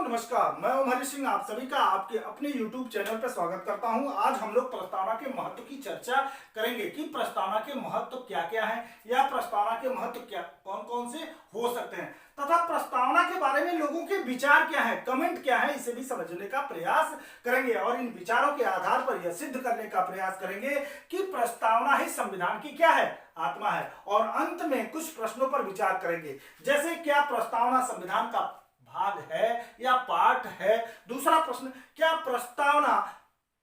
नमस्कार, मैं ओम हरि सिंह आप सभी का आपके अपने YouTube चैनल पर स्वागत करता हूं। आज हम लोग प्रस्तावना के महत्व की चर्चा करेंगे कि प्रस्तावना के महत्व क्या क्या है या प्रस्तावना के महत्व क्या कौन कौन से हो सकते हैं तथा प्रस्तावना के बारे में लोगों के विचार क्या है, कमेंट क्या है, इसे भी समझने का प्रयास करेंगे और इन विचारों के आधार पर यह सिद्ध करने का प्रयास करेंगे कि प्रस्तावना ही संविधान की क्या है, आत्मा है। और अंत में कुछ प्रश्नों पर विचार करेंगे, जैसे क्या प्रस्तावना संविधान का भाग है या पार्ट है। दूसरा प्रश्न, क्या प्रस्तावना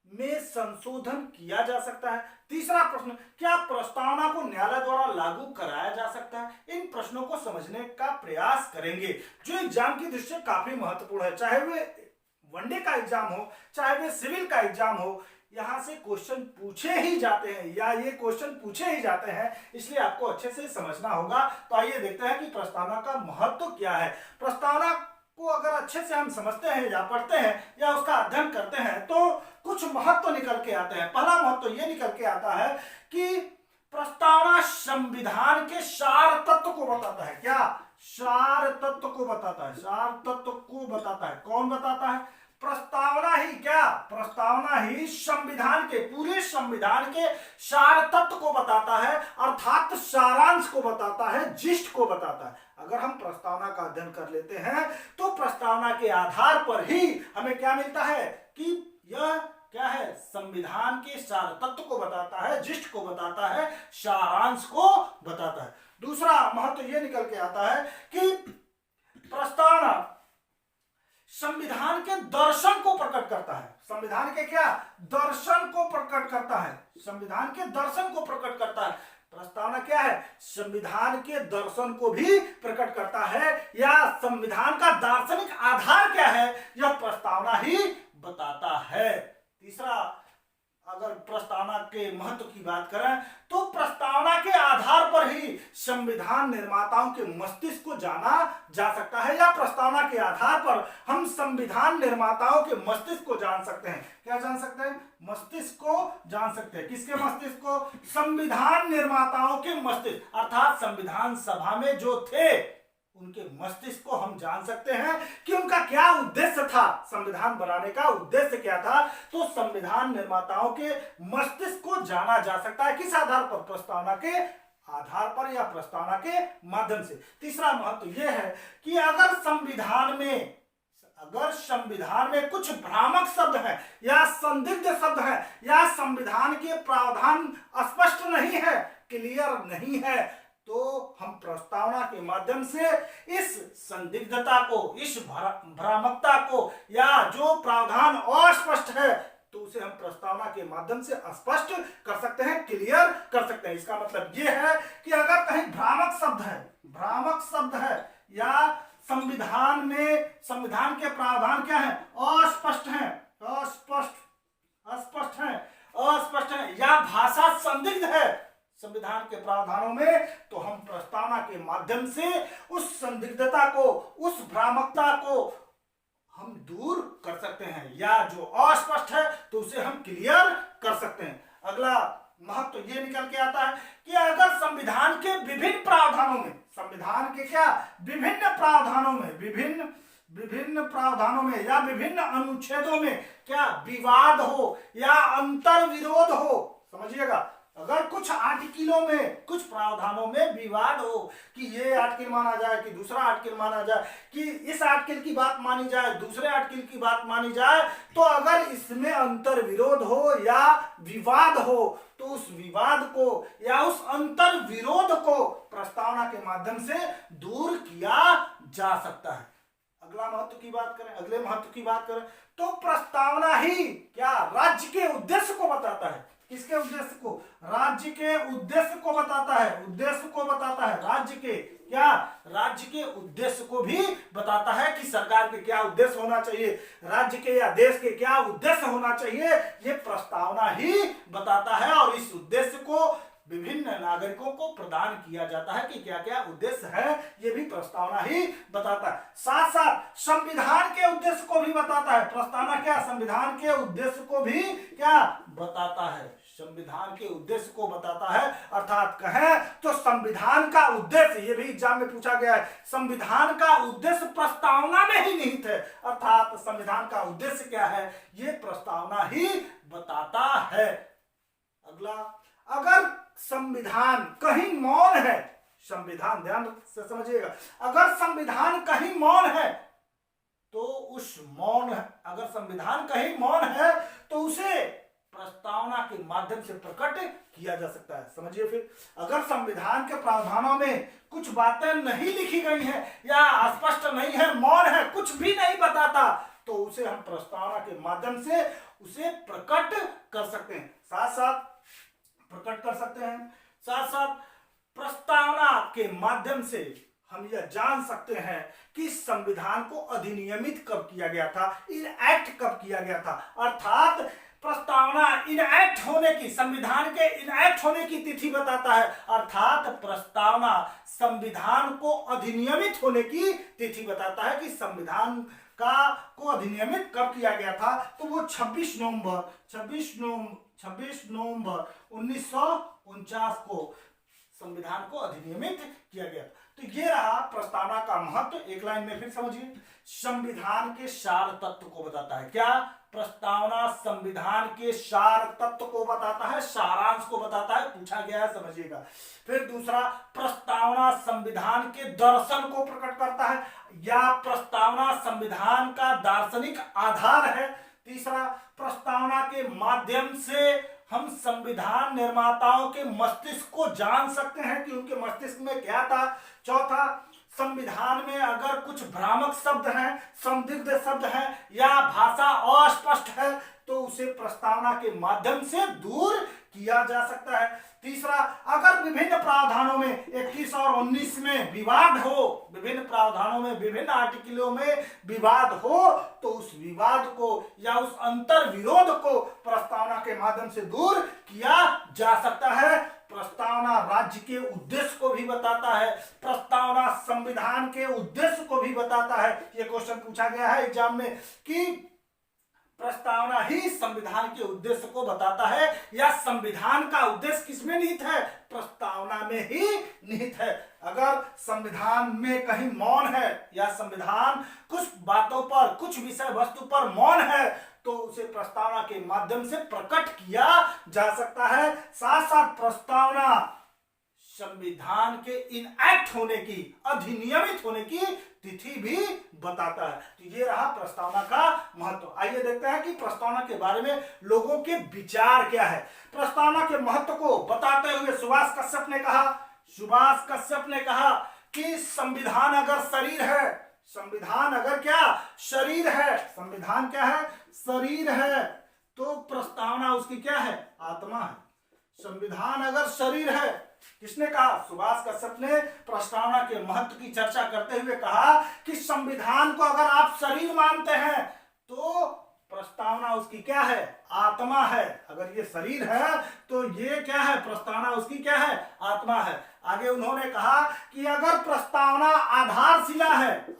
में संशोधन किया जा सकता है। तीसरा प्रश्न, क्या प्रस्तावना को न्यायालय द्वारा लागू कराया जा सकता है। इन प्रश्नों को समझने का प्रयास करेंगे जो एग्जाम की दृष्टि से काफी महत्वपूर्ण है, चाहे वे वनडे का एग्जाम हो चाहे वे सिविल का एग्जाम हो। यहां से क्वेश्चन पूछे ही जाते हैं या ये क्वेश्चन पूछे ही जाते हैं, इसलिए आपको अच्छे से समझना होगा। तो आइए देखते हैं कि प्रस्तावना का महत्व क्या है। प्रस्तावना को अगर अच्छे से हम समझते हैं या पढ़ते हैं या उसका अध्ययन करते हैं तो कुछ महत्व निकल के आते हैं। पहला महत्व ये निकल के आता है कि प्रस्तावना संविधान के सार तत्व को बताता है। क्या सार तत्व को बताता है, सार तत्व को बताता है। कौन बताता है? प्रस्तावना ही। क्या प्रस्तावना ही संविधान के, पूरे संविधान के सार तत्व को बताता है, अर्थात सारांश को बताता है, जिस्ट को बताता है। अगर हम प्रस्तावना का अध्ययन कर लेते हैं तो प्रस्तावना के आधार पर ही हमें क्या मिलता है कि यह क्या है, संविधान के सार तत्व को बताता है, जिस्ट को बताता है, सारांश को बताता है। दूसरा महत्व यह निकल के आता है कि प्रस्तावना संविधान के दर्शन को प्रकट करता है। संविधान के क्या दर्शन को प्रकट करता है, संविधान के दर्शन को प्रकट करता है। प्रस्तावना क्या है? संविधान के दर्शन को भी प्रकट करता है या संविधान का दार्शनिक आधार क्या है, यह प्रस्तावना ही बताता है। तीसरा, अगर प्रस्तावना के महत्व की बात करें तो प्रस्तावना के आधार पर ही संविधान निर्माताओं के मस्तिष्क को जाना जा सकता है या प्रस्तावना के आधार पर हम संविधान निर्माताओं के मस्तिष्क को जान सकते हैं। क्या जान सकते हैं? मस्तिष्क को जान सकते हैं। किसके मस्तिष्क को? संविधान निर्माताओं के मस्तिष्क, अर्थात संविधान सभा में जो थे उनके मस्तिष्क को हम जान सकते हैं कि उनका क्या उद्देश्य था, संविधान बनाने का उद्देश्य क्या था। तो संविधान निर्माताओं के मस्तिष्क को जाना जा सकता है। किस आधार पर? प्रस्तावना के आधार पर या प्रस्तावना के माध्यम से। तीसरा महत्व यह है कि अगर संविधान में कुछ भ्रामक शब्द हैं या संदिग्ध शब्द हैं या संविधान के प्रावधान स्पष्ट नहीं है, क्लियर नहीं है, तो हम प्रस्तावना के माध्यम से इस संदिग्धता को, इस भ्रामकता को या जो प्रावधान अस्पष्ट है तो उसे हम प्रस्तावना के माध्यम से स्पष्ट कर सकते हैं, क्लियर कर सकते हैं। इसका मतलब यह है कि अगर कहीं भ्रामक शब्द है या संविधान के प्रावधान क्या है, अस्पष्ट है या भाषा संदिग्ध है संविधान के प्रावधानों में, तो हम प्रस्तावना के माध्यम से उस संदिग्धता को, उस भ्रामकता को हम दूर कर सकते हैं या जो अस्पष्ट है तो उसे हम क्लियर कर सकते हैं। अगला महत्व तो ये निकल के आता है कि अगर संविधान के विभिन्न प्रावधानों में, संविधान के क्या विभिन्न प्रावधानों में या विभिन्न अनुच्छेदों में क्या विवाद हो या अंतर विरोध हो, समझिएगा, अगर कुछ आर्टिकलों में, कुछ प्रावधानों में विवाद हो कि ये आर्टिकल माना जाए कि दूसरा आर्टिकल माना जाए, कि इस आर्टिकल की बात मानी जाए दूसरे आर्टिकल की बात मानी जाए, तो अगर इसमें अंतर विरोध हो या विवाद हो तो उस विवाद को या उस अंतर विरोध को प्रस्तावना के माध्यम से दूर किया जा सकता है। अगले महत्व की बात करें तो प्रस्तावना ही क्या राज्य के उद्देश्य को बताता है। किसके उद्देश्य को? राज्य के उद्देश्य को बताता है, राज्य के उद्देश्य को भी बताता है कि सरकार के क्या उद्देश्य होना चाहिए, राज्य के या देश के क्या उद्देश्य होना चाहिए, ये प्रस्तावना ही बताता है। और इस उद्देश्य को विभिन्न नागरिकों को प्रदान किया जाता है कि क्या क्या उद्देश्य है, ये भी प्रस्तावना ही बताता है। साथ साथ संविधान के उद्देश्य को भी बताता है। प्रस्तावना क्या संविधान के उद्देश्य को भी क्या बताता है, संविधान के उद्देश्य को बताता है। अर्थात कहें तो संविधान का उद्देश्य, ये भी एग्जाम में पूछा गया है, संविधान का उद्देश्य प्रस्तावना में ही निहित है। अर्थात संविधान का उद्देश्य क्या है, ये प्रस्तावना ही बताता है। अगला, अगर संविधान कहीं मौन है, संविधान ध्यान से समझिएगा, अगर संविधान कहीं मौन है तो उस मौन, अगर संविधान कहीं मौन है तो उसे प्रस्तावना के माध्यम से प्रकट किया जा सकता है। समझिए फिर, अगर संविधान के प्रावधानों में कुछ बातें नहीं लिखी गई हैं या स्पष्ट नहीं है, मौन है, कुछ भी नहीं बताता, तो उसे हम प्रस्तावना के माध्यम से उसे प्रकट कर सकते हैं। साथ साथ प्रकट कर सकते हैं, साथ साथ प्रस्तावना के माध्यम से हम यह जान सकते हैं कि संविधान को अधिनियमित कब किया गया था, इनएक्ट कब किया गया था। अर्थात प्रस्तावना इनएक्ट होने की, संविधान के इनएक्ट होने की तिथि बताता है। अर्थात प्रस्तावना संविधान को अधिनियमित होने की तिथि बताता है कि संविधान को अधिनियमित कब किया गया था। तो वो 26 नवंबर 1949 को संविधान को अधिनियमित किया गया। तो ये रहा प्रस्तावना का महत्व। एक लाइन में फिर समझिए, संविधान के सार तत्व को बताता है। क्या? प्रस्तावना संविधान के सार तत्व को बताता है, सारांश को बताता है, पूछा गया है, समझिएगा। फिर दूसरा, प्रस्तावना संविधान के दर्शन को प्रकट करता है या प्रस्तावना संविधान का दार्शनिक आधार है। तीसरा, प्रस्तावना के माध्यम से हम संविधान निर्माताओं के मस्तिष्क को जान सकते हैं कि उनके मस्तिष्क में क्या था। चौथा, संविधान में अगर कुछ भ्रामक शब्द हैं, संदिग्ध शब्द हैं या भाषा अस्पष्ट है तो उसे प्रस्तावना के माध्यम से दूर किया जा सकता है। तीसरा, अगर विभिन्न प्रावधानों में 21 और 19 में विवाद हो, विभिन्न प्रावधानों में, विभिन्न आर्टिकलों में विवाद हो, तो उस विवाद को या उस अंतर विरोध को प्रस्तावना के माध्यम से दूर किया जा सकता है। प्रस्तावना राज्य के उद्देश्य को भी बताता है, प्रस्तावना संविधान के उद्देश्य को भी बताता है। यह क्वेश्चन पूछा गया है एग्जाम में कि प्रस्तावना ही संविधान के उद्देश्य को बताता है या संविधान का उद्देश्य किसमें निहित है? प्रस्तावना में ही निहित है। अगर संविधान में कहीं मौन है या संविधान कुछ बातों पर, कुछ विषय वस्तु पर मौन है तो उसे प्रस्तावना के माध्यम से प्रकट किया जा सकता है। साथ साथ प्रस्तावना संविधान के इनएक्ट होने की, अधिनियमित होने की तिथि भी बताता है। तो ये रहा प्रस्तावना का महत्व। आइए देखते हैं कि प्रस्तावना के बारे में लोगों के विचार क्या है। प्रस्तावना के महत्व को बताते हुए सुभाष कश्यप ने कहा कि संविधान अगर शरीर है, संविधान अगर क्या शरीर है, संविधान क्या है? शरीर है, तो प्रस्तावना उसकी क्या है? आत्मा है। संविधान अगर शरीर है, किसने कहा? सुभाष कश्यप ने प्रस्तावना के महत्व की चर्चा करते हुए कहा कि संविधान को अगर आप शरीर मानते हैं तो प्रस्तावना उसकी क्या है? आत्मा है। अगर ये शरीर है तो ये क्या है? प्रस्तावना उसकी क्या है? आत्मा है। आगे उन्होंने कहा कि अगर प्रस्तावना आधारशिला है,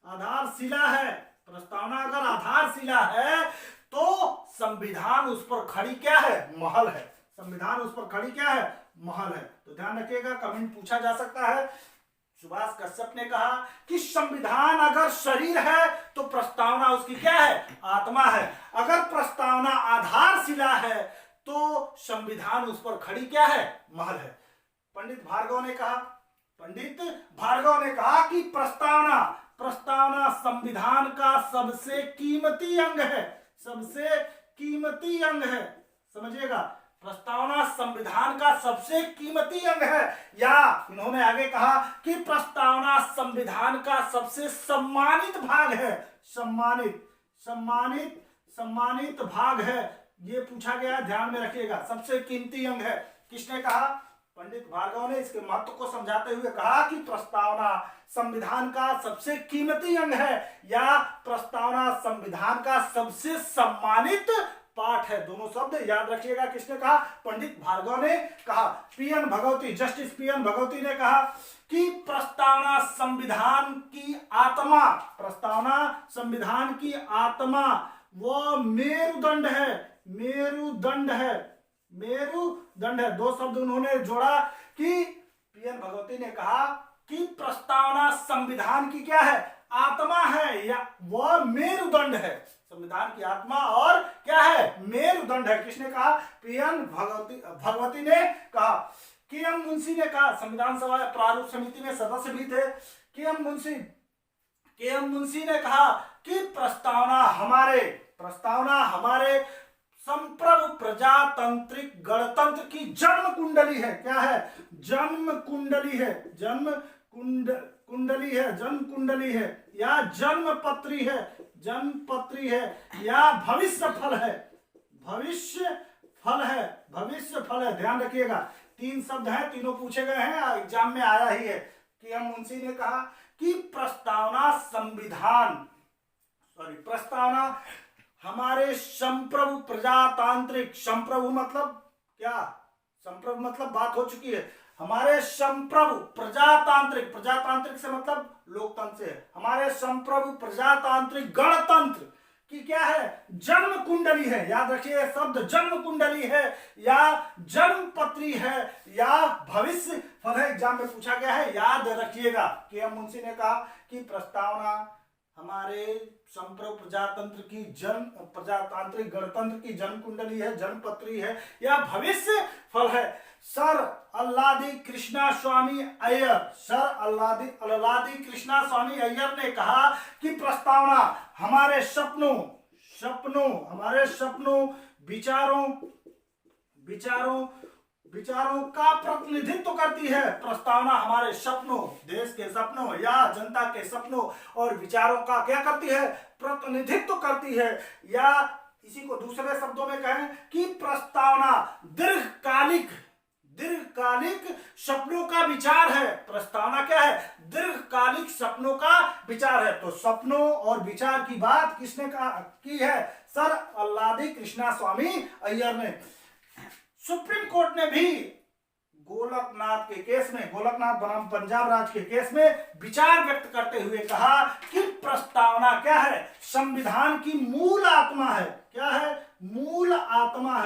आधारशिला है, प्रस्तावना अगर आधारशिला है तो संविधान उस पर खड़ी क्या है? महल है। संविधान उस पर खड़ी क्या है? महल है। तो ध्यान रखिएगा, कमेंट पूछा जा सकता है। सुभाष कश्यप ने कहा कि संविधान अगर शरीर है तो प्रस्तावना उसकी क्या है? आत्मा है। अगर प्रस्तावना आधारशिला है तो संविधान उस पर खड़ी क्या है? महल है। पंडित भार्गव ने कहा कि प्रस्तावना संविधान का सबसे कीमती अंग है, सबसे कीमती अंग है। समझिएगा, प्रस्तावना संविधान का सबसे कीमती अंग है। या इन्होंने आगे कहा कि प्रस्तावना संविधान का सबसे सम्मानित भाग है। सम्मानित भाग है, ये पूछा गया, ध्यान में रखिएगा। सबसे कीमती अंग है, किसने कहा? पंडित भार्गव ने इसके महत्व को समझाते हुए कहा कि प्रस्तावना संविधान का सबसे कीमती अंग है या प्रस्तावना संविधान का सबसे सम्मानित पाठ है। दोनों शब्द याद रखिएगा, किसने कहा? पंडित भार्गव ने कहा। जस्टिस पीएन भगवती ने कहा कि प्रस्तावना संविधान की आत्मा, प्रस्तावना संविधान की आत्मा वो मेरुदंड है मेरुदंड है, मेरुदंड है। दो शब्द उन्होंने जोड़ा कि पीएन भगवती ने कहा कि प्रस्तावना संविधान की क्या है, आत्मा है, या वह मेरुदंड है। संविधान की आत्मा और क्या है, मेरुदंड है। किसने कहा, पीएन भगवती ने कहा। के.एम. मुंशी ने कहा, संविधान सभा प्रारूप समिति में सदस्य भी थे। के.एम. मुंशी ने कहा कि प्रस्तावना हमारे संप्रभु प्रजातांत्रिक गणतंत्र की जन्म कुंडली है। क्या है, जन्म कुंडली है, जन्म कुंडली है, या जन्म पत्री है, या भविष्य फल है। ध्यान रखिएगा, 3 शब्द हैं, तीनों पूछे गए हैं, एग्जाम में आया ही है। के.एम. मुंशी ने कहा कि प्रस्तावना हमारे संप्रभु प्रजातांत्रिक, संप्रभु मतलब क्या, संप्रभु मतलब बात हो चुकी है, हमारे संप्रभु प्रजातांत्रिक से मतलब लोकतंत्र से, हमारे संप्रभु प्रजातांत्रिक गणतंत्र की क्या है, जन्म कुंडली है। याद रखिए शब्द, जन्म कुंडली है, या जन्म पत्री है, या भविष्य फल है। एग्जाम में पूछा गया है, याद रखिएगा। के.एम. मुंशी ने कहा कि प्रस्तावना हमारे संप्रभु प्रजातांत्रिक गणतंत्र की जन्म कुंडली है, जन्म पत्री है, या भविष्य फल है। सर अल्लादी कृष्णा स्वामी अय्यर ने कहा कि प्रस्तावना हमारे सपनों, विचारों का प्रतिनिधित्व करती है। प्रस्तावना हमारे सपनों, देश के सपनों या जनता के सपनों और विचारों का क्या करती है, प्रतिनिधित्व करती है। या इसी को दूसरे शब्दों में कहें कि प्रस्तावना दीर्घकालिक सपनों का विचार है। प्रस्तावना क्या है, दीर्घकालिक सपनों का विचार है। तो सपनों और विचार की बात किसने की है, सर अल्लादी कृष्णा स्वामी अय्यर ने। सुप्रीम कोर्ट ने भी गोलकनाथ के केस में, गोलकनाथ बनाम पंजाब राज्य के केस में विचार व्यक्त करते हुए कहा कि प्रस्तावना क्या है, संविधान की मूल आत्मा है। क्या है, मूल आत्मा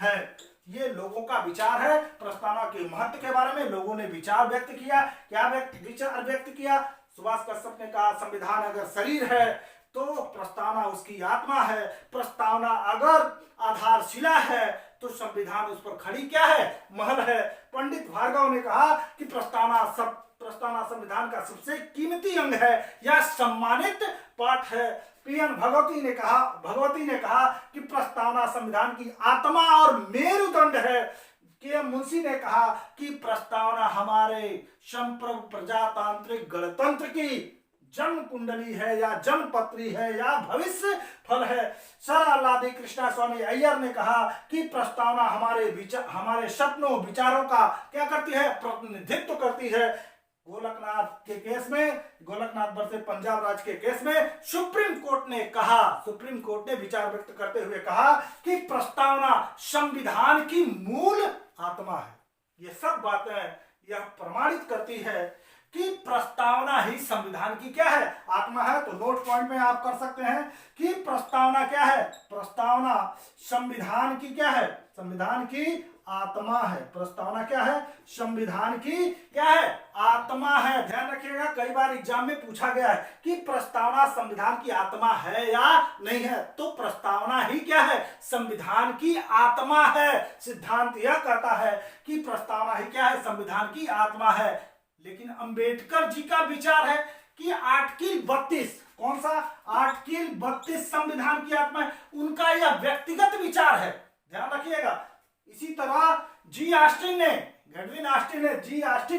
है। ये लोगों का विचार है। प्रस्तावना के महत्व के बारे में लोगों ने विचार व्यक्त किया। क्या विचार व्यक्त किया, सुभाष कश्यप ने कहा संविधान अगर शरीर है तो प्रस्तावना उसकी आत्मा है। प्रस्तावना अगर आधारशिला है तो संविधान उस पर खड़ी क्या है, महल है। पंडित भार्गव ने कहा कि प्रस्तावना संविधान का सबसे कीमती अंग है या सम्मानित पाठ है। पीएन भगवती ने कहा कि प्रस्तावना संविधान की आत्मा और मेरुदंड है। के.एम. मुंशी ने कहा कि प्रस्तावना हमारे संप्रभु प्रजातांत्रिक गणतंत्र की जन्म कुंडली है, या जन्म पत्री है, या भविष्य फल है। सर अल्लादी कृष्णा स्वामी अय्यर ने कहा कि प्रस्तावना हमारे सपनों, विचारों का क्या करती है, प्रतिनिधित्व करती है। गोलकनाथ के केस में, गोलकनाथ वर्सेस पंजाब राज्य के केस में सुप्रीम कोर्ट ने विचार व्यक्त करते हुए कहा कि प्रस्तावना संविधान की मूल आत्मा है। ये सब बातें यह प्रमाणित करती है कि प्रस्तावना ही संविधान की क्या है, आत्मा है। तो नोट पॉइंट में आप कर सकते हैं कि प्रस्तावना क्या है, प्रस्तावना संविधान की क्या है, संविधान की आत्मा है। प्रस्तावना क्या है, संविधान की क्या है, आत्मा है। ध्यान रखिएगा, कई बार एग्जाम में पूछा गया है कि प्रस्तावना संविधान की आत्मा है या नहीं है, तो प्रस्तावना ही क्या है, संविधान की आत्मा है। सिद्धांत यह कहता है कि प्रस्तावना ही क्या है, संविधान की आत्मा है। लेकिन अंबेडकर जी का विचार है कि आर्टिकल 32, कौन सा, आर्टिकल 32 संविधान की आत्मा है। उनका यह व्यक्तिगत विचार है, ध्यान रखिएगा। इसी तरह गैडविन ऑस्टिन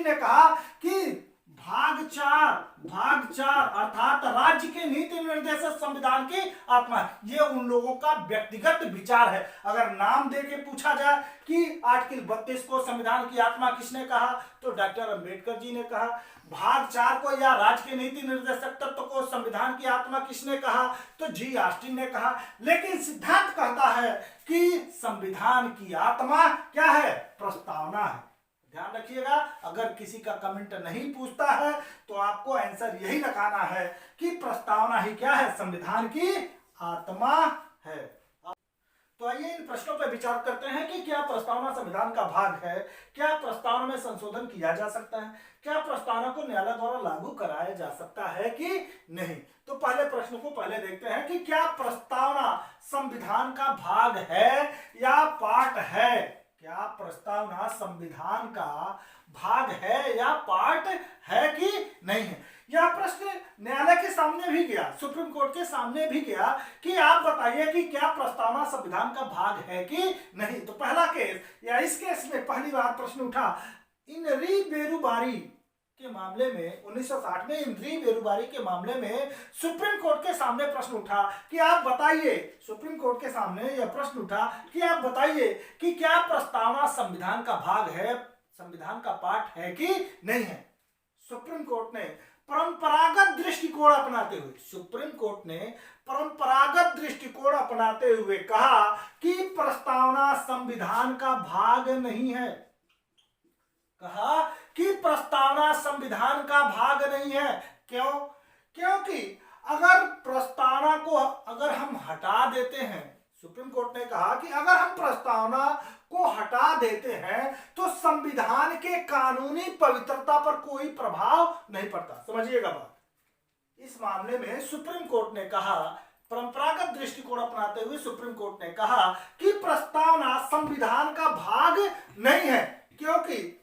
ने कहा कि भाग 4 अर्थात राज्य के नीति निर्देशक संविधान की आत्मा है। ये उन लोगों का व्यक्तिगत विचार है। अगर नाम दे के पूछा जाए कि आर्टिकल 32 को संविधान की आत्मा किसने कहा, तो डॉक्टर अंबेडकर जी ने कहा। भाग 4 को या राज्य के नीति निर्देशक तत्व को संविधान की आत्मा किसने कहा, तो जी ऑस्टिन ने कहा। लेकिन सिद्धांत कहता है कि संविधान की आत्मा क्या है, प्रस्तावना है। ध्यान रखिएगा, अगर किसी का कमेंट नहीं पूछता है तो आपको आंसर यही लगाना है कि प्रस्तावना ही क्या है, संविधान की आत्मा है। तो आइए इन प्रश्नों पर विचार करते हैं कि क्या प्रस्तावना संविधान का भाग है, क्या प्रस्तावना में संशोधन किया जा सकता है, क्या प्रस्तावना को न्यायालय द्वारा लागू कराया जा सकता है कि नहीं। तो पहले प्रश्न को पहले देखते हैं कि क्या प्रस्तावना संविधान का भाग है या पार्ट है। क्या प्रस्तावना संविधान का भाग है या पार्ट है कि नहीं है। यह प्रश्न न्यायालय के सामने भी गया, सुप्रीम कोर्ट के सामने भी गया कि आप बताइए कि क्या प्रस्तावना संविधान का भाग है कि नहीं। तो पहला केस या इस केस में पहली बार प्रश्न उठा इनरी बेरुबारी के मामले में 1960 में इनरी बेरुबारी के मामले में सुप्रीम कोर्ट के सामने प्रश्न उठा कि आप बताइए, सुप्रीम कोर्ट के सामने यह प्रश्न उठा कि आप बताइए कि क्या प्रस्तावना संविधान का भाग है, संविधान का पार्ट है कि नहीं है। सुप्रीम कोर्ट ने परंपरागत दृष्टिकोण अपनाते हुए, सुप्रीम कोर्ट ने परंपरागत दृष्टिकोण अपनाते हुए कहा कि प्रस्तावना संविधान का भाग नहीं है। कहा कि प्रस्तावना संविधान का भाग नहीं है। क्यों? क्योंकि अगर प्रस्तावना को अगर हम हटा देते हैं, सुप्रीम कोर्ट ने कहा कि अगर हम प्रस्तावना को हटा देते हैं तो संविधान के कानूनी पवित्रता पर कोई प्रभाव नहीं पड़ता। समझिएगा बात। इस मामले में सुप्रीम कोर्ट ने कहा, परंपरागत दृष्टिकोण अपनाते हुए सुप्रीम कोर्ट ने कहा कि प्रस्तावना संविधान का भाग नहीं है, क्योंकि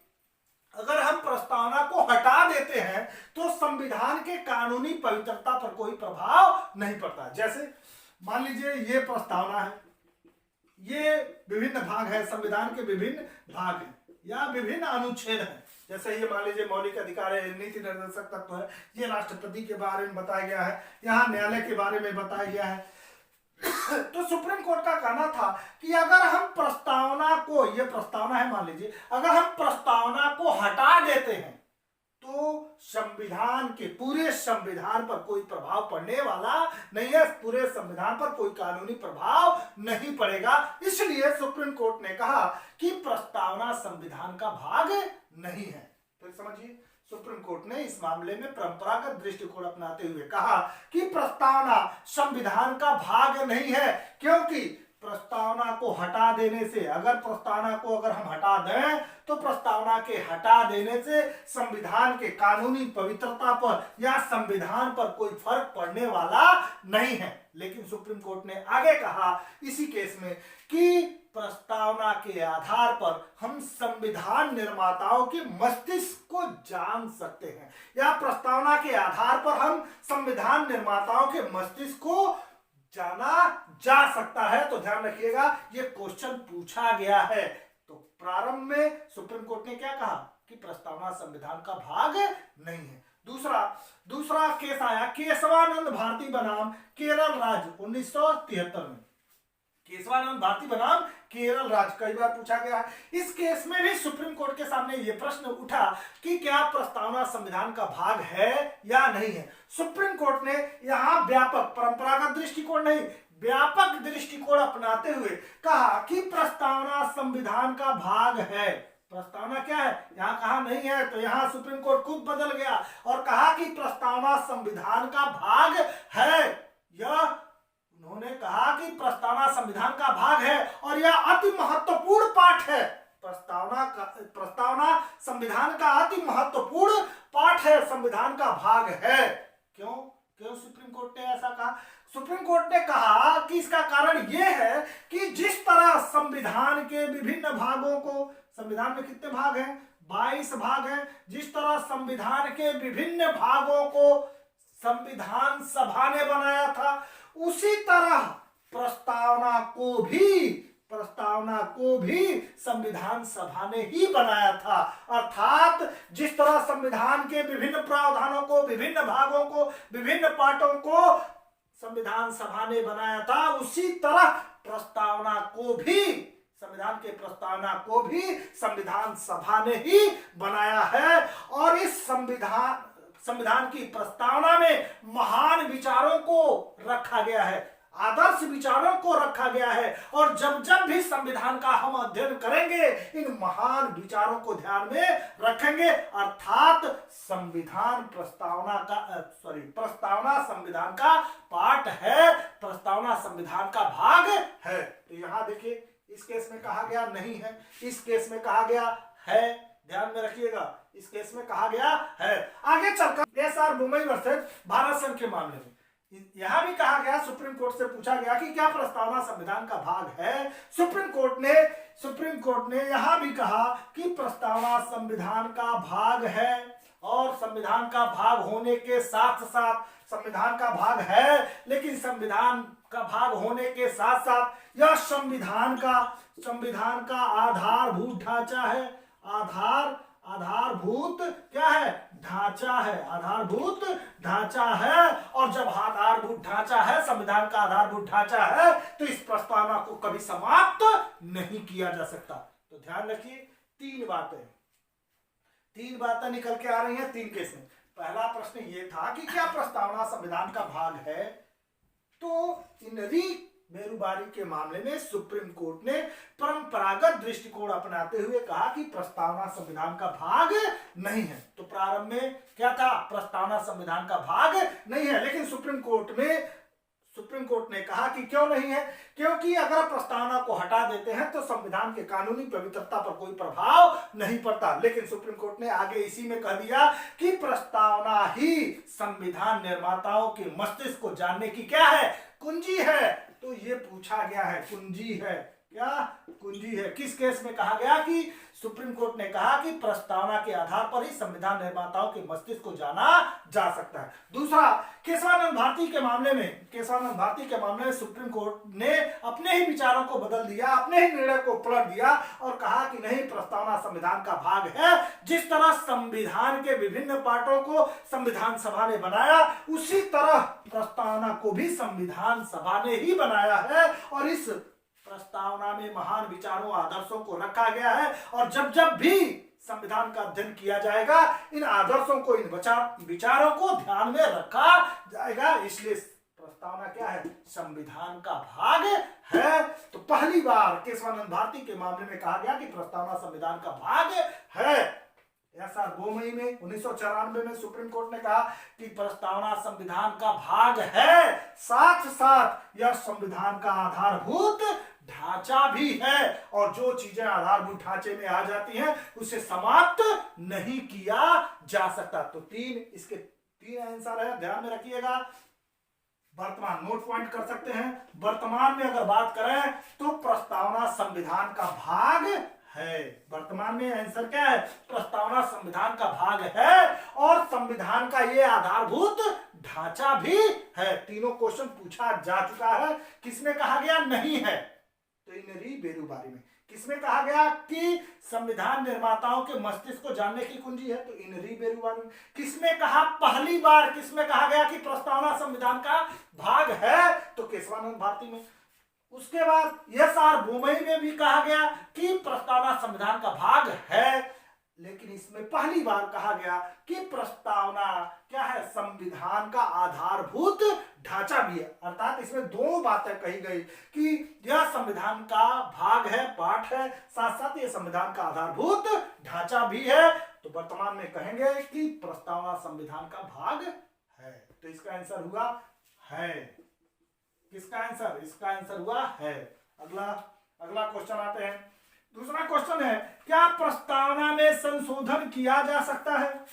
अगर हम प्रस्तावना को हटा देते हैं तो संविधान के कानूनी पवित्रता पर कोई प्रभाव नहीं पड़ता। जैसे मान लीजिए ये प्रस्तावना है, ये विभिन्न भाग है, संविधान के विभिन्न भाग हैं या विभिन्न अनुच्छेद हैं। जैसे ये मान लीजिए मौलिक अधिकार है, नीति निर्देशक तत्व है, ये राष्ट्रपति के बारे में बताया गया है, यहाँ न्यायालय के बारे में बताया गया है। तो सुप्रीम कोर्ट का कहना था कि अगर हम प्रस्तावना को, ये प्रस्तावना है मान लीजिए, अगर हम प्रस्तावना को हटा देते हैं तो संविधान के, पूरे संविधान पर कोई प्रभाव पड़ने वाला नहीं है, पूरे संविधान पर कोई कानूनी प्रभाव नहीं पड़ेगा। इसलिए सुप्रीम कोर्ट ने कहा कि प्रस्तावना संविधान का भाग नहीं है। फिर समझिए, सुप्रीम कोर्ट ने इस मामले में परंपरागत दृष्टिकोण अपनाते हुए कहा कि प्रस्तावना संविधान का भाग नहीं है, क्योंकि प्रस्तावना को हटा देने से, अगर प्रस्तावना को अगर हम हटा दें तो प्रस्तावना के हटा देने से संविधान के कानूनी पवित्रता पर या संविधान पर कोई फर्क पड़ने वाला नहीं है। लेकिन सुप्रीम कोर्ट ने आगे कहा इसी केस में कि प्रस्तावना के आधार पर हम संविधान निर्माताओं के मस्तिष्क को जान सकते हैं, या प्रस्तावना के आधार पर हम संविधान निर्माताओं के मस्तिष्क को जाना जा सकता है। तो ध्यान रखिएगा, ये क्वेश्चन पूछा गया है। तो प्रारंभ में सुप्रीम कोर्ट ने क्या कहा कि प्रस्तावना संविधान का भाग नहीं है। दूसरा केस आया केशवानंद भारती बनाम केरल राज्य 1973 में। केशवानंद भारती बनाम केरल राज्य कई बार पूछा गया है। इस केस में भी सुप्रीम कोर्ट के सामने यह प्रश्न उठा कि क्या प्रस्तावना संविधान का भाग है या नहीं है। सुप्रीम कोर्ट ने यहां व्यापक, परंपरागत दृष्टिकोण नहीं, व्यापक दृष्टिकोण अपनाते हुए कहा कि प्रस्तावना संविधान का भाग है। प्रस्तावना क्या है, यहाँ कहा नहीं है, तो यहाँ सुप्रीम कोर्ट खुद बदल गया और कहा कि प्रस्तावना संविधान का भाग है। यह उन्होंने कहा कि प्रस्तावना संविधान का भाग है और यह अति महत्वपूर्ण पाठ है। प्रस्तावना संविधान का अति महत्वपूर्ण पाठ है, संविधान का भाग है। क्यों सुप्रीम कोर्ट ने ऐसा कहा? सुप्रीम कोर्ट ने कहा कि इसका कारण यह है कि जिस तरह संविधान के विभिन्न भागों को, संविधान में कितने भाग हैं? 22 भाग हैं। जिस तरह संविधान के विभिन्न भागों को संविधान सभा ने बनाया था, उसी तरह प्रस्तावना को भी संविधान सभा ने ही बनाया था। अर्थात जिस तरह संविधान के विभिन्न प्रावधानों को, विभिन्न भागों को, विभिन्न पार्टों को संविधान सभा ने बनाया था, उसी तरह प्रस्तावना को भी, संविधान के प्रस्तावना को भी संविधान सभा ने ही बनाया है। और इस संविधान की प्रस्तावना में महान विचारों को रखा गया है। आदर्श विचारों को रखा गया है। और जब जब भी संविधान का हम अध्ययन करेंगे इन महान विचारों को ध्यान में रखेंगे, अर्थात संविधान प्रस्तावना संविधान का पार्ट है, प्रस्तावना संविधान का भाग है। तो यहां देखिए इस केस में कहा गया नहीं है, इस केस में कहा गया है, ध्यान में रखिएगा, इस केस में कहा गया है। आगे चलकर एसआर बोमई वर्सेस भारत संघ के मामले में यहां भी कहा गया, सुप्रीम कोर्ट से पूछा गया कि क्या प्रस्तावना संविधान का भाग है। सुप्रीम कोर्ट ने यहां भी कहा कि प्रस्तावना संविधान का भाग है, और संविधान का भाग होने के साथ साथ संविधान का भाग है, लेकिन संविधान का भाग होने के साथ साथ यह संविधान का आधारभूत ढांचा है। आधारभूत क्या है? ढांचा है, आधारभूत ढांचा है। और जब आधारभूत ढांचा है, संविधान का आधारभूत ढांचा है, तो इस प्रस्तावना को कभी समाप्त नहीं किया जा सकता। तो ध्यान रखिए, तीन बातें निकल के आ रही हैं तीन केस में। पहला प्रश्न ये था कि क्या प्रस्तावना संविधान का भाग है, तो इन बेरुबारी के मामले में सुप्रीम कोर्ट ने परंपरागत दृष्टिकोण अपनाते हुए कहा कि प्रस्तावना संविधान का भाग नहीं है। तो प्रारंभ में क्या था? प्रस्तावना संविधान का भाग नहीं है, लेकिन सुप्रीम कोर्ट ने कहा कि क्यों नहीं है, क्योंकि अगर प्रस्तावना को हटा देते हैं तो संविधान के कानूनी पवित्रता पर कोई प्रभाव नहीं पड़ता। लेकिन सुप्रीम कोर्ट ने आगे इसी में कह दिया कि प्रस्तावना ही संविधान निर्माताओं के मस्तिष्क को जानने की क्या है? कुंजी है। तो ये पूछा गया है, कुंजी है क्या? कुंजी है। किस केस में कहा गया कि सुप्रीम कोर्ट ने कहा कि प्रस्तावना के आधार पर ही संविधान निर्माताओं के मस्तिष्क को जाना जा सकता है। दूसरा, केशवानंद भारती के मामले में सुप्रीम कोर्ट ने अपने ही विचारों को बदल दिया, अपने ही निर्णय को पलट दिया और कहा कि नहीं, प्रस्तावना संविधान का भाग है। जिस तरह संविधान के विभिन्न पार्टों को संविधान सभा ने बनाया, उसी तरह प्रस्तावना को भी संविधान सभा ने ही बनाया है। और इस प्रस्तावना में महान विचारों, आदर्शों को रखा गया है। और जब भी संविधान का अध्ययन किया जाएगा, इन आदर्शों को, इन विचारों को ध्यान में रखा जाएगा। इसलिए प्रस्तावना क्या है? संविधान का भाग है। तो पहली बार केशवानंद भारती के मामले में कहा गया कि प्रस्तावना संविधान का भाग है। एसआर बोमई में 1994 में सुप्रीम कोर्ट ने कहा कि प्रस्तावना संविधान का भाग है, साथ साथ यह संविधान का आधारभूत ढांचा भी है। और जो चीजें आधारभूत ढांचे में आ जाती हैं, उसे समाप्त नहीं किया जा सकता। तो इसके तीन आंसर है, ध्यान में रखिएगा। वर्तमान नोट पॉइंट कर सकते हैं। वर्तमान में अगर बात करें तो प्रस्तावना संविधान का भाग है। वर्तमान में आंसर क्या है? प्रस्तावना संविधान का भाग है और संविधान का ये आधारभूत ढांचा भी है। तीनों क्वेश्चन पूछा जा चुका है। किसमें कहा गया नहीं है? तो इन री बेरुबारी में। किसमें कहा गया कि संविधान निर्माताओं के मस्तिष्क को जानने की कुंजी है? तो इन री बेरुबारी में। किसमें कहा पहली बार, किसमें कहा गया कि प्रस्तावना संविधान का भाग है? तो केशवानंद भारती में। उसके बाद एसआर बोमई में भी कहा गया कि प्रस्तावना संविधान का भाग है, लेकिन इसमें पहली बार कहा गया कि प्रस्तावना क्या है? संविधान का आधारभूत ढांचा भी है। अर्थात इसमें दो बातें कही गई कि यह संविधान का भाग है, पार्ट है, साथ साथ यह संविधान का आधारभूत ढांचा भी है। तो वर्तमान में कहेंगे कि प्रस्तावना संविधान का भाग है। तो इसका आंसर हुआ है। किसका आंसर? इसका आंसर हुआ है। अगला क्वेश्चन आते हैं। दूसरा क्वेश्चन है, क्या प्रस्तावना में संशोधन किया जा सकता है?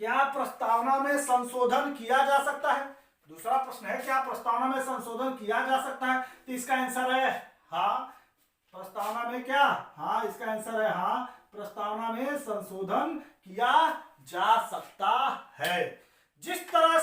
क्या प्रस्तावना में संशोधन किया जा सकता है? दूसरा प्रश्न है, क्या प्रस्तावना में संशोधन किया जा सकता है? तो इसका आंसर है हाँ। प्रस्तावना में क्या? हाँ, इसका आंसर है हाँ, प्रस्तावना में संशोधन किया जा सकता है। जिस तरह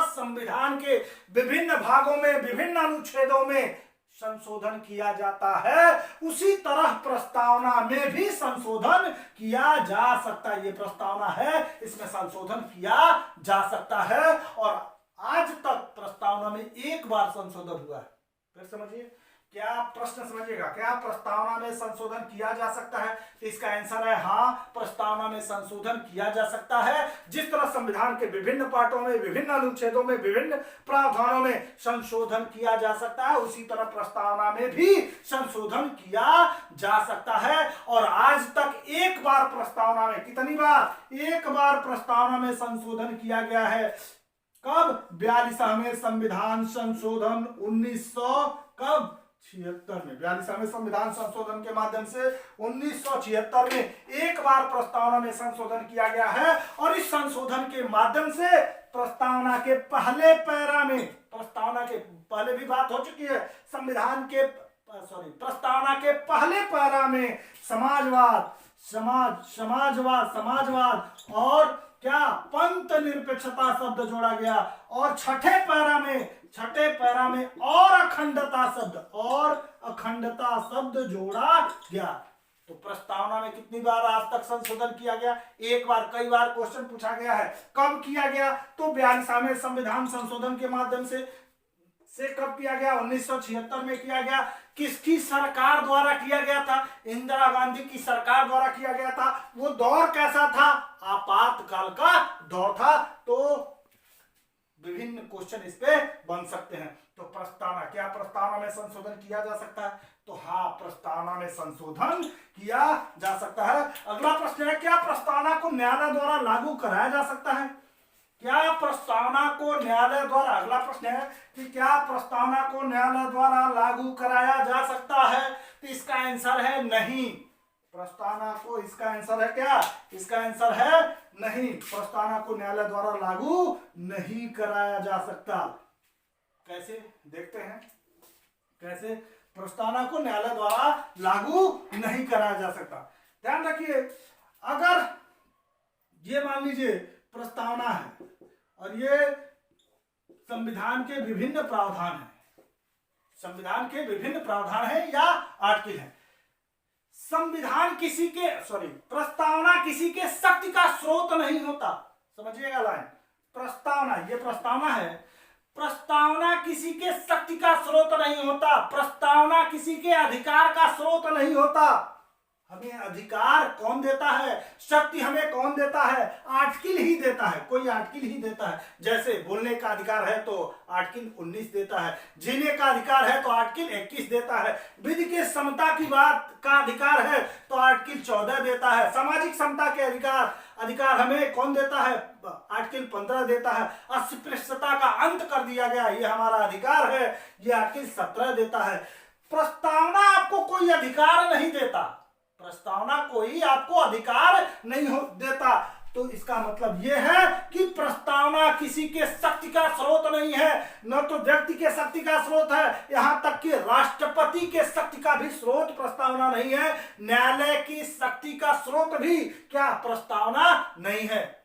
संविधान के विभिन्न भागों में, विभिन्न अनुच्छेदों में संशोधन किया जाता है, उसी तरह प्रस्तावना में भी संशोधन किया जा सकता है। ये प्रस्तावना है, इसमें संशोधन किया जा सकता है। और आज तक प्रस्तावना में एक बार संशोधन हुआ है। फिर समझिए, क्या प्रश्न समझिएगा, क्या प्रस्तावना में संशोधन किया जा सकता है? तो इसका आंसर है हाँ, प्रस्तावना में संशोधन किया जा सकता है। जिस तरह संविधान के विभिन्न पार्टों में, विभिन्न अनुच्छेदों में, विभिन्न प्रावधानों में संशोधन किया जा सकता है, उसी तरह प्रस्तावना में भी संशोधन किया जा सकता है। और आज तक एक बार प्रस्तावना में, कितनी बार? एक बार प्रस्तावना में संशोधन किया गया है। कब? 42वें संविधान संशोधन 1976 में। 42वें संविधान संशोधन के माध्यम से 1976 में एक बार प्रस्तावना में संशोधन किया गया है। और इस संशोधन के माध्यम से प्रस्तावना के पहले पैरा में, प्रस्तावना के पहले भी बात हो चुकी है, संविधान के प्रस्तावना के पहले पैरा में समाजवाद, समाजवाद और क्या, पंथ निरपेक्षता शब्द जोड़ा गया। और छठे पैरा में और अखंडता शब्द जोड़ा गया। तो प्रस्तावना में कितनी बार आज तक संशोधन किया गया? एक बार। कई बार क्वेश्चन पूछा गया है कब किया गया, तो 42वें संविधान संशोधन के माध्यम से कब किया गया? 1976 में किया गया। किसकी सरकार द्वारा किया गया था? इंदिरा गांधी की सरकार द्वारा किया गया था। वो दौर कैसा था? आपातकाल का दौर था। तो विभिन्न क्वेश्चन इस पे बन सकते हैं। तो प्रस्तावना, क्या प्रस्तावना में संशोधन किया जा सकता है? तो हाँ, प्रस्तावना में संशोधन किया जा सकता है। अगला प्रश्न है, क्या प्रस्तावना को न्यायालय द्वारा लागू कराया जा सकता है? क्या प्रस्तावना को न्यायालय द्वारा, अगला प्रश्न है कि क्या प्रस्तावना को न्यायालय द्वारा लागू कराया जा सकता है? तो इसका आंसर है नहीं। प्रस्तावना को, इसका आंसर है क्या? इसका आंसर है नहीं। प्रस्तावना को न्यायालय द्वारा लागू नहीं कराया जा सकता। कैसे? देखते हैं कैसे प्रस्तावना को न्यायालय द्वारा लागू नहीं कराया जा सकता। ध्यान रखिए, अगर ये मान लीजिए प्रस्तावना है और ये संविधान के विभिन्न प्रावधान हैं, संविधान के विभिन्न प्रावधान है या आर्टिकल है। संविधान किसी के, प्रस्तावना किसी के शक्ति का स्रोत नहीं होता। समझिएगा लाइन, प्रस्तावना, ये प्रस्तावना है, प्रस्तावना किसी के शक्ति का स्रोत नहीं होता। प्रस्तावना किसी के अधिकार का स्रोत नहीं होता। हमें अधिकार कौन देता है? शक्ति हमें कौन देता है? आर्टिकल ही देता है, कोई आर्टिकल ही देता है। जैसे बोलने का अधिकार है तो आर्टिकल 19 देता है, जीने का अधिकार है तो आर्टिकल 21 देता है, विधि के समता की बात का अधिकार है तो आर्टिकल 14 देता है, सामाजिक समता के अधिकार हमें कौन देता है? आर्टिकल 15 देता है, अस्पृश्यता का अंत कर दिया गया, ये हमारा अधिकार है, ये आर्टिकल 17 देता है। प्रस्तावना आपको कोई अधिकार नहीं देता, प्रस्तावना कोई आपको अधिकार नहीं देता। तो इसका मतलब यह है कि प्रस्तावना किसी के शक्ति का स्रोत नहीं है, न तो व्यक्ति के शक्ति का स्रोत है, यहां तक कि राष्ट्रपति के शक्ति का भी स्रोत प्रस्तावना नहीं है। न्यायालय की शक्ति का स्रोत भी क्या? प्रस्तावना नहीं है।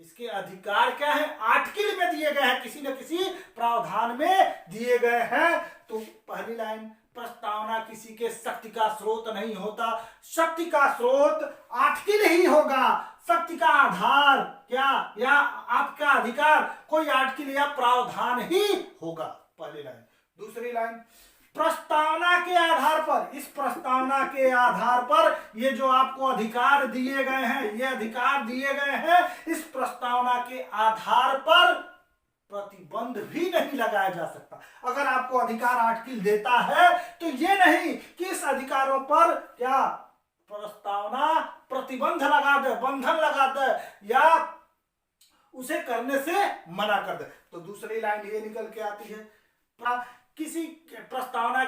इसके अधिकार क्या है? आर्टिकल में दिए गए हैं, किसी न किसी प्रावधान में दिए गए हैं। तो पहली लाइन, प्रस्तावना किसी के शक्ति का स्रोत नहीं होता। शक्ति का स्रोत आर्टिकल ही होगा। शक्ति का आधार क्या, या आपका अधिकार कोई आर्टिकल या प्रावधान ही होगा। पहली लाइन। दूसरी लाइन, प्रस्तावना के आधार पर, इस प्रस्तावना के आधार पर ये जो आपको अधिकार दिए गए हैं, ये अधिकार दिए गए हैं, इस प्रस्तावना के आधार पर प्रतिबंध भी नहीं लगाया जा सकता। अगर आपको अधिकार आर्टिकल देता है तो ये नहीं कि इस अधिकारों पर क्या प्रस्तावना प्रतिबंध लगा दे, बंधन लगा दे या उसे करने से मना कर दे। तो दूसरी लाइन ये निकल के आती है, किसी प्रस्तावना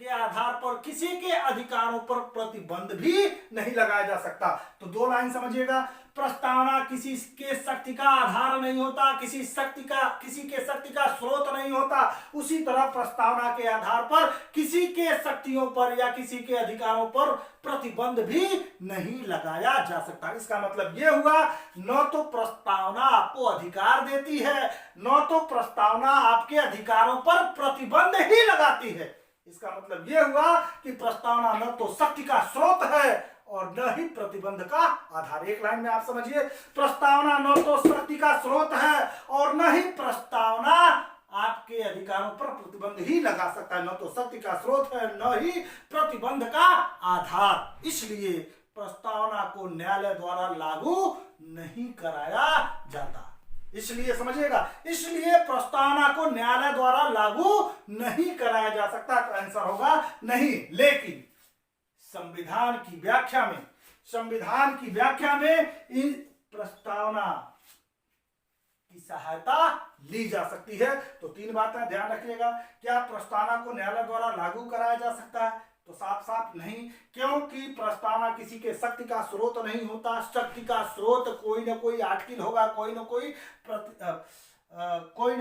के आधार पर किसी के अधिकारों पर प्रतिबंध भी नहीं लगाया जा सकता। तो दो लाइन समझिएगा, प्रस्तावना किसी के शक्ति का आधार नहीं होता, किसी के शक्ति का स्रोत नहीं होता। उसी तरह प्रस्तावना के आधार पर किसी के शक्तियों पर या किसी के अधिकारों पर प्रतिबंध भी नहीं लगाया जा सकता। इसका मतलब यह हुआ, न तो प्रस्तावना आपको अधिकार देती है, न तो प्रस्तावना आपके अधिकारों पर प्रतिबंध ही लगाती है। इसका मतलब यह हुआ कि प्रस्तावना न तो शक्ति का स्रोत है और न ही प्रतिबंध का आधार। एक लाइन में आप समझिए, प्रस्तावना न तो शक्ति का स्रोत है और न ही प्रस्तावना आप आपके अधिकारों पर प्रतिबंध ही लगा सकता है, न तो शक्ति का स्रोत है न ही प्रतिबंध का आधार। इसलिए प्रस्तावना को न्यायालय द्वारा लागू नहीं कराया जाता। इसलिए समझिएगा, इसलिए प्रस्तावना को न्यायालय द्वारा लागू नहीं कराया जा सकता। तो आंसर होगा नहीं। लेकिन संविधान की व्याख्या में इन प्रस्तावना की सहायता ली जा सकती है। तो 3 बातें ध्यान रखिएगा। क्या प्रस्तावना को न्यायालय द्वारा लागू कराया जा सकता है? तो साफ साफ नहीं, क्योंकि प्रस्तावना किसी के शक्ति का स्रोत नहीं होता। शक्ति का स्रोत कोई ना कोई आर्टिकल होगा, कोई ना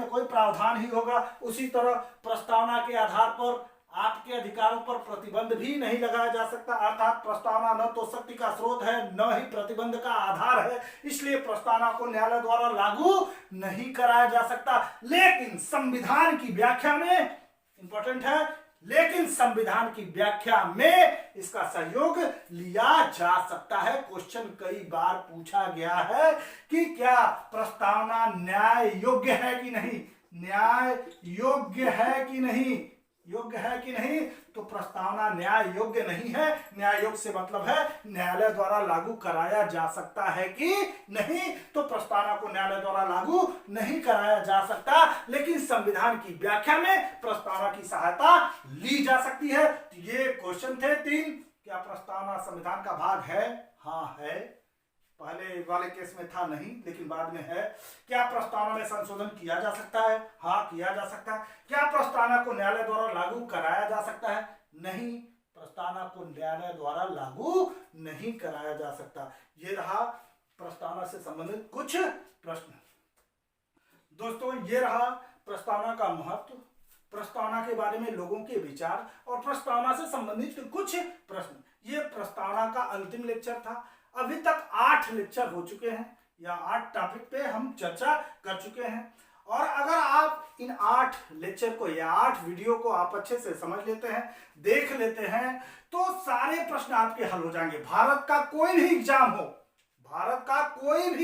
कोई प्रावधान ही होगा। उसी तरह प्रस्तावना के आधार पर आपके अधिकारों पर प्रतिबंध भी नहीं लगाया जा सकता। अर्थात प्रस्तावना न तो शक्ति का स्रोत है न ही प्रतिबंध का आधार है। इसलिए प्रस्तावना को न्यायालय द्वारा लागू नहीं कराया जा सकता। लेकिन संविधान की व्याख्या में, इंपॉर्टेंट है, लेकिन संविधान की व्याख्या में इसका सहयोग लिया जा सकता है। क्वेश्चन कई बार पूछा गया है कि क्या प्रस्तावना न्याय योग्य है कि नहीं, न्याय योग्य है कि नहीं, योग्य है कि नहीं। तो प्रस्तावना न्याय योग्य नहीं है। न्याय योग्य से मतलब है न्यायालय द्वारा लागू कराया जा सकता है कि नहीं। तो प्रस्तावना को न्यायालय द्वारा लागू नहीं कराया जा सकता, लेकिन संविधान की व्याख्या में प्रस्तावना की सहायता ली जा सकती है। तो ये क्वेश्चन थे 3। क्या प्रस्तावना संविधान का भाग है? हाँ है। पहले वाले केस में था नहीं, लेकिन बाद में है। क्या प्रस्तावना में संशोधन किया जा सकता है? हाँ, किया जा सकता है। क्या प्रस्तावना को न्यायालय द्वारा लागू कराया जा सकता है? नहीं, प्रस्तावना को न्यायालय द्वारा लागू नहीं कराया जा सकता। ये रहा प्रस्तावना से संबंधित कुछ प्रश्न। दोस्तों, ये रहा प्रस्तावना का महत्व, प्रस्तावना के बारे में लोगों के विचार और प्रस्तावना से संबंधित कुछ प्रश्न। ये प्रस्तावना का अंतिम लेक्चर था। अभी तक 8 लेक्चर हो चुके हैं या 8 टॉपिक पे हम चर्चा कर चुके हैं। और अगर आप इन 8 लेक्चर को या 8 वीडियो को आप अच्छे से समझ लेते हैं, देख लेते हैं, तो सारे प्रश्न आपके हल हो जाएंगे। भारत का कोई भी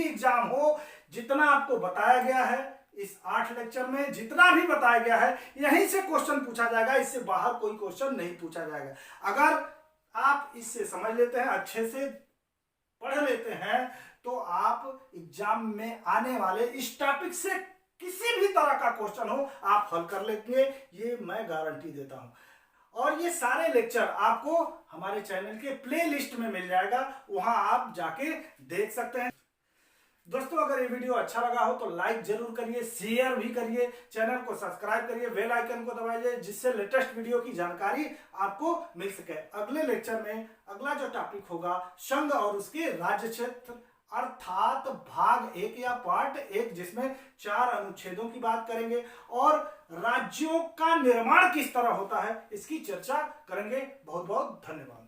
एग्जाम हो, जितना आपको बताया गया है इस 8 लेक्चर में, जितना भी बताया गया है, यहीं से क्वेश्चन पूछा जाएगा। इससे बाहर कोई क्वेश्चन नहीं पूछा जाएगा। अगर आप इससे समझ लेते हैं, अच्छे से पढ़ लेते हैं, तो आप एग्जाम में आने वाले इस टॉपिक से किसी भी तरह का क्वेश्चन हो आप हल कर लेंगे, ये मैं गारंटी देता हूं। और ये सारे लेक्चर आपको हमारे चैनल के प्ले लिस्ट में मिल जाएगा, वहां आप जाके देख सकते हैं। दोस्तों, अगर ये वीडियो अच्छा लगा हो तो लाइक जरूर करिए, शेयर भी करिए, चैनल को सब्सक्राइब करिए, बेल आइकन को दबाइए, जिससे लेटेस्ट वीडियो की जानकारी आपको मिल सके। अगले लेक्चर में अगला जो टॉपिक होगा, संघ और उसके राज्य क्षेत्र, अर्थात भाग 1 या पार्ट 1, जिसमें 4 अनुच्छेदों की बात करेंगे और राज्यों का निर्माण किस तरह होता है, इसकी चर्चा करेंगे। बहुत बहुत धन्यवाद।